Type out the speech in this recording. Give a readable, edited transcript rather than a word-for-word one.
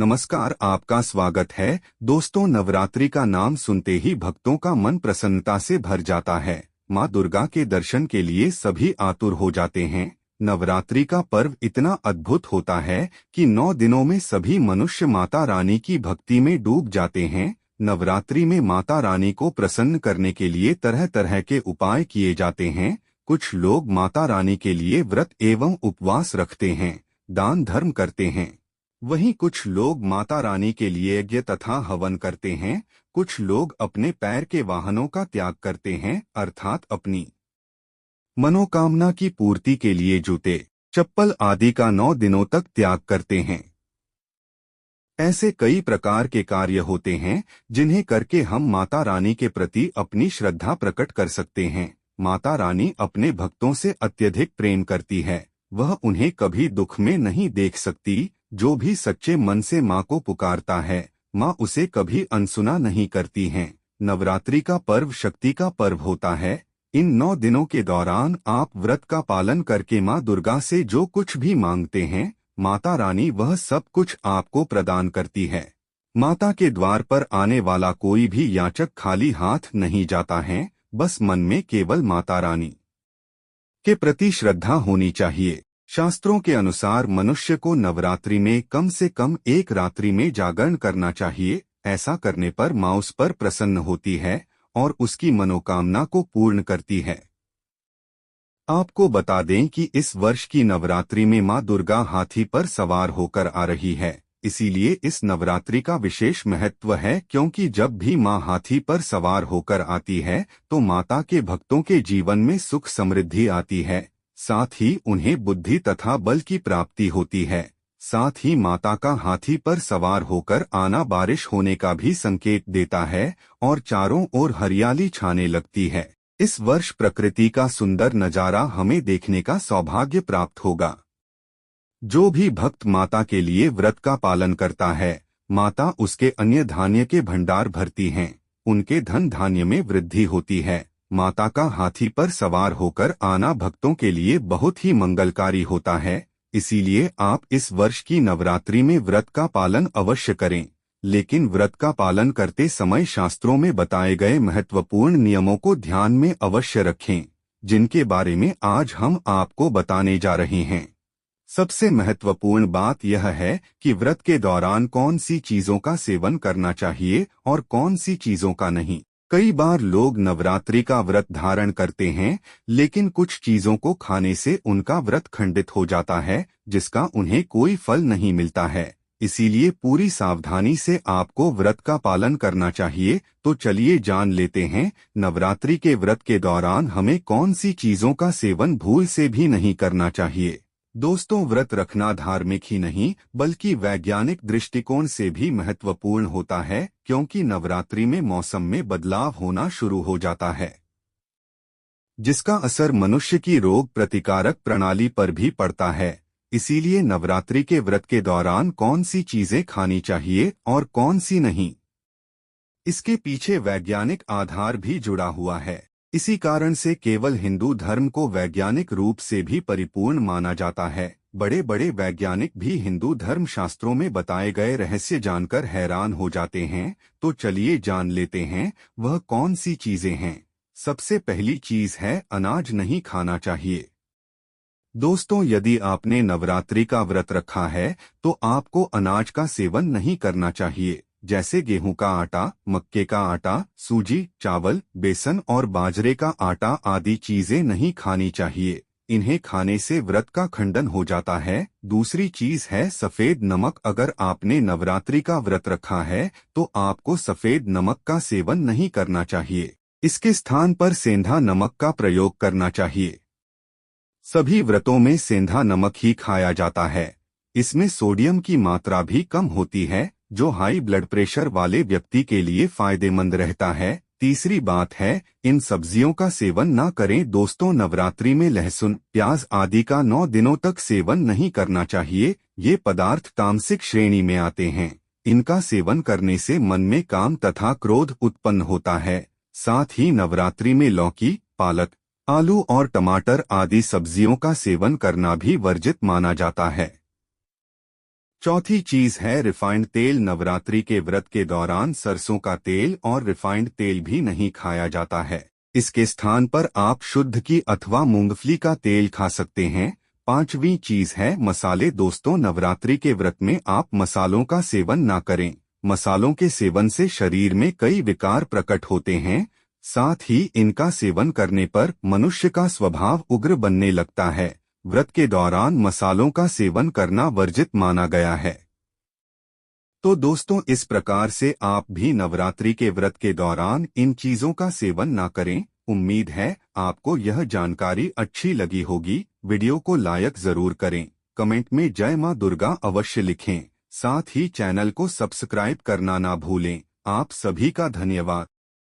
नमस्कार, आपका स्वागत है। दोस्तों, नवरात्रि का नाम सुनते ही भक्तों का मन प्रसन्नता से भर जाता है। माँ दुर्गा के दर्शन के लिए सभी आतुर हो जाते हैं। नवरात्रि का पर्व इतना अद्भुत होता है कि 9 दिनों में सभी मनुष्य माता रानी की भक्ति में डूब जाते हैं। नवरात्रि में माता रानी को प्रसन्न करने के लिए तरह तरह के उपाय किए जाते हैं। कुछ लोग माता रानी के लिए व्रत एवं उपवास रखते हैं, दान धर्म करते हैं। वहीं कुछ लोग माता रानी के लिए यज्ञ तथा हवन करते हैं। कुछ लोग अपने पैर के वाहनों का त्याग करते हैं, अर्थात अपनी मनोकामना की पूर्ति के लिए जूते, चप्पल आदि का 9 दिनों तक त्याग करते हैं। ऐसे कई प्रकार के कार्य होते हैं जिन्हें करके हम माता रानी के प्रति अपनी श्रद्धा प्रकट कर सकते हैं। माता रानी अपने भक्तों से अत्यधिक प्रेम करती है। वह उन्हें कभी दुख में नहीं देख सकती। जो भी सच्चे मन से माँ को पुकारता है, माँ उसे कभी अनसुना नहीं करती हैं। नवरात्रि का पर्व शक्ति का पर्व होता है। इन 9 दिनों के दौरान आप व्रत का पालन करके माँ दुर्गा से जो कुछ भी मांगते हैं, माता रानी वह सब कुछ आपको प्रदान करती है। माता के द्वार पर आने वाला कोई भी याचक खाली हाथ नहीं जाता है। बस मन में केवल माता रानी के प्रति श्रद्धा होनी चाहिए। शास्त्रों के अनुसार मनुष्य को नवरात्रि में कम से कम एक रात्रि में जागरण करना चाहिए। ऐसा करने पर माँ उस पर प्रसन्न होती है और उसकी मनोकामना को पूर्ण करती है। आपको बता दें कि इस वर्ष की नवरात्रि में माँ दुर्गा हाथी पर सवार होकर आ रही है। इसीलिए इस नवरात्रि का विशेष महत्व है, क्योंकि जब भी माँ हाथी पर सवार होकर आती है तो माता के भक्तों के जीवन में सुख समृद्धि आती है। साथ ही उन्हें बुद्धि तथा बल की प्राप्ति होती है। साथ ही माता का हाथी पर सवार होकर आना बारिश होने का भी संकेत देता है और चारों ओर हरियाली छाने लगती है। इस वर्ष प्रकृति का सुंदर नजारा हमें देखने का सौभाग्य प्राप्त होगा। जो भी भक्त माता के लिए व्रत का पालन करता है, माता उसके अन्य धान्य के भंडार भरती हैं। उनके धन धान्य में वृद्धि होती है। माता का हाथी पर सवार होकर आना भक्तों के लिए बहुत ही मंगलकारी होता है। इसीलिए आप इस वर्ष की नवरात्रि में व्रत का पालन अवश्य करें। लेकिन व्रत का पालन करते समय शास्त्रों में बताए गए महत्वपूर्ण नियमों को ध्यान में अवश्य रखें, जिनके बारे में आज हम आपको बताने जा रहे हैं। सबसे महत्वपूर्ण बात यह है कि व्रत के दौरान कौन सी चीजों का सेवन करना चाहिए और कौन सी चीजों का नहीं। कई बार लोग नवरात्रि का व्रत धारण करते हैं, लेकिन कुछ चीजों को खाने से उनका व्रत खंडित हो जाता है, जिसका उन्हें कोई फल नहीं मिलता है। इसीलिए पूरी सावधानी से आपको व्रत का पालन करना चाहिए। तो चलिए जान लेते हैं, नवरात्रि के व्रत के दौरान हमें कौन सी चीजों का सेवन भूल से भी नहीं करना चाहिए। दोस्तों, व्रत रखना धार्मिक ही नहीं बल्कि वैज्ञानिक दृष्टिकोण से भी महत्वपूर्ण होता है, क्योंकि नवरात्रि में मौसम में बदलाव होना शुरू हो जाता है, जिसका असर मनुष्य की रोग प्रतिकारक प्रणाली पर भी पड़ता है। इसीलिए नवरात्रि के व्रत के दौरान कौन सी चीजें खानी चाहिए और कौन सी नहीं, इसके पीछे वैज्ञानिक आधार भी जुड़ा हुआ है। इसी कारण से केवल हिंदू धर्म को वैज्ञानिक रूप से भी परिपूर्ण माना जाता है। बड़े बड़े वैज्ञानिक भी हिंदू धर्म शास्त्रों में बताए गए रहस्य जानकर हैरान हो जाते हैं। तो चलिए जान लेते हैं वह कौन सी चीजें हैं। सबसे पहली चीज है, अनाज नहीं खाना चाहिए। दोस्तों, यदि आपने नवरात्रि का व्रत रखा है तो आपको अनाज का सेवन नहीं करना चाहिए, जैसे गेहूं का आटा, मक्के का आटा, सूजी, चावल, बेसन और बाजरे का आटा आदि चीजें नहीं खानी चाहिए। इन्हें खाने से व्रत का खंडन हो जाता है। दूसरी चीज है सफेद नमक। अगर आपने नवरात्रि का व्रत रखा है तो आपको सफेद नमक का सेवन नहीं करना चाहिए। इसके स्थान पर सेंधा नमक का प्रयोग करना चाहिए। सभी व्रतों में सेंधा नमक ही खाया जाता है। इसमें सोडियम की मात्रा भी कम होती है, जो हाई ब्लड प्रेशर वाले व्यक्ति के लिए फायदेमंद रहता है। तीसरी बात है, इन सब्जियों का सेवन ना करें। दोस्तों, नवरात्रि में लहसुन, प्याज आदि का 9 दिनों तक सेवन नहीं करना चाहिए। ये पदार्थ तामसिक श्रेणी में आते हैं। इनका सेवन करने से मन में काम तथा क्रोध उत्पन्न होता है। साथ ही नवरात्रि में लौकी, पालक, आलू और टमाटर आदि सब्जियों का सेवन करना भी वर्जित माना जाता है। चौथी चीज है रिफाइंड तेल। नवरात्रि के व्रत के दौरान सरसों का तेल और रिफाइंड तेल भी नहीं खाया जाता है। इसके स्थान पर आप शुद्ध घी अथवा मूंगफली का तेल खा सकते हैं। पांचवी चीज है मसाले। दोस्तों, नवरात्रि के व्रत में आप मसालों का सेवन ना करें। मसालों के सेवन से शरीर में कई विकार प्रकट होते हैं। साथ ही इनका सेवन करने पर मनुष्य का स्वभाव उग्र बनने लगता है। व्रत के दौरान मसालों का सेवन करना वर्जित माना गया है। तो दोस्तों, इस प्रकार से आप भी नवरात्रि के व्रत के दौरान इन चीजों का सेवन ना करें। उम्मीद है आपको यह जानकारी अच्छी लगी होगी। वीडियो को लाइक जरूर करें। कमेंट में जय मां दुर्गा अवश्य लिखें। साथ ही चैनल को सब्सक्राइब करना ना भूलें। आप सभी का धन्यवाद।